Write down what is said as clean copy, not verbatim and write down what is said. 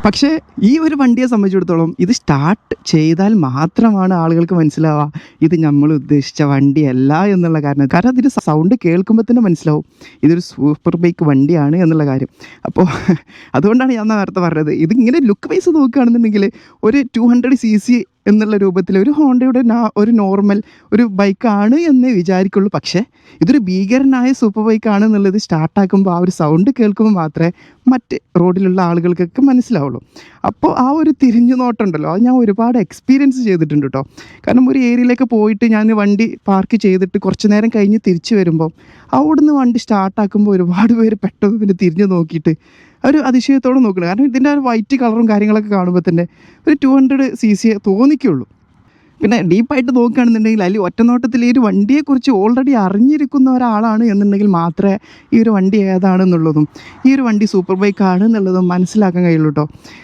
പക്ഷേ ഈ ഒരു വണ്ടിയെ സംബന്ധിച്ചിടത്തോളം ഇത് സ്റ്റാർട്ട് ചെയ്താൽ മാത്രമാണ് ആളുകൾക്ക് മനസ്സിലാവുക ഇത് നമ്മൾ ഉദ്ദേശിച്ച വണ്ടിയല്ല എന്നുള്ള കാരണം അതിന് സൗണ്ട് കേൾക്കുമ്പോൾ തന്നെ മനസ്സിലാവും ഇതൊരു സൂപ്പർ ബൈക്ക് വണ്ടിയാണ് എന്നുള്ള കാര്യം. അപ്പോൾ അതുകൊണ്ടാണ് ഞാൻ നേരത്തെ പറഞ്ഞത് ഇതിങ്ങനെ ലുക്ക് വൈസ് നോക്കുകയാണെന്നുണ്ടെങ്കിൽ ഒരു 200cc എന്നുള്ള രൂപത്തിൽ ഒരു ഹോണ്ടയുടെ ഒരു നോർമൽ ഒരു ബൈക്കാണ് എന്നേ വിചാരിക്കുള്ളൂ. പക്ഷേ ഇതൊരു ഭീകരനായ സൂപ്പർ ബൈക്കാണ് എന്നുള്ളത് സ്റ്റാർട്ടാക്കുമ്പോൾ ആ ഒരു സൗണ്ട് കേൾക്കുമ്പോൾ മാത്രമേ മറ്റ് റോഡിലുള്ള ആളുകൾക്കൊക്കെ മനസ്സിലാവുള്ളൂ. അപ്പോൾ ആ ഒരു തിരിഞ്ഞു നോട്ടമുണ്ടല്ലോ അത് ഞാൻ ഒരുപാട് എക്സ്പീരിയൻസ് ചെയ്തിട്ടുണ്ട് കേട്ടോ. കാരണം ഒരു ഏരിയയിലേക്ക് പോയിട്ട് ഞാൻ വണ്ടി പാർക്ക് ചെയ്തിട്ട് കുറച്ച് നേരം കഴിഞ്ഞ് തിരിച്ചു വരുമ്പോൾ അവിടുന്ന് വണ്ടി സ്റ്റാർട്ടാക്കുമ്പോൾ ഒരുപാട് പേര് പെട്ടെന്ന് പിന്നെ തിരിഞ്ഞു നോക്കിയിട്ട് ഒരു അതിശയത്തോടെ നോക്കണം. കാരണം ഇതിൻ്റെ ആ വൈറ്റ് കളറും കാര്യങ്ങളൊക്കെ കാണുമ്പോൾ തന്നെ ഒരു 200cc തോന്നിക്കുള്ളൂ. പിന്നെ ഡീപ്പായിട്ട് നോക്കുകയാണെന്നുണ്ടെങ്കിൽ അതിൽ ഒറ്റനോട്ടത്തിൽ ഈ ഒരു വണ്ടിയെക്കുറിച്ച് ഓൾറെഡി അറിഞ്ഞിരിക്കുന്ന ഒരാളാണ് എന്നുണ്ടെങ്കിൽ മാത്രമേ ഈ ഒരു വണ്ടി ഏതാണെന്നുള്ളതും ഈ ഒരു വണ്ടി സൂപ്പർ ബൈക്കാണ് എന്നുള്ളതും മനസ്സിലാക്കാൻ കഴിയുള്ളൂ കേട്ടോ.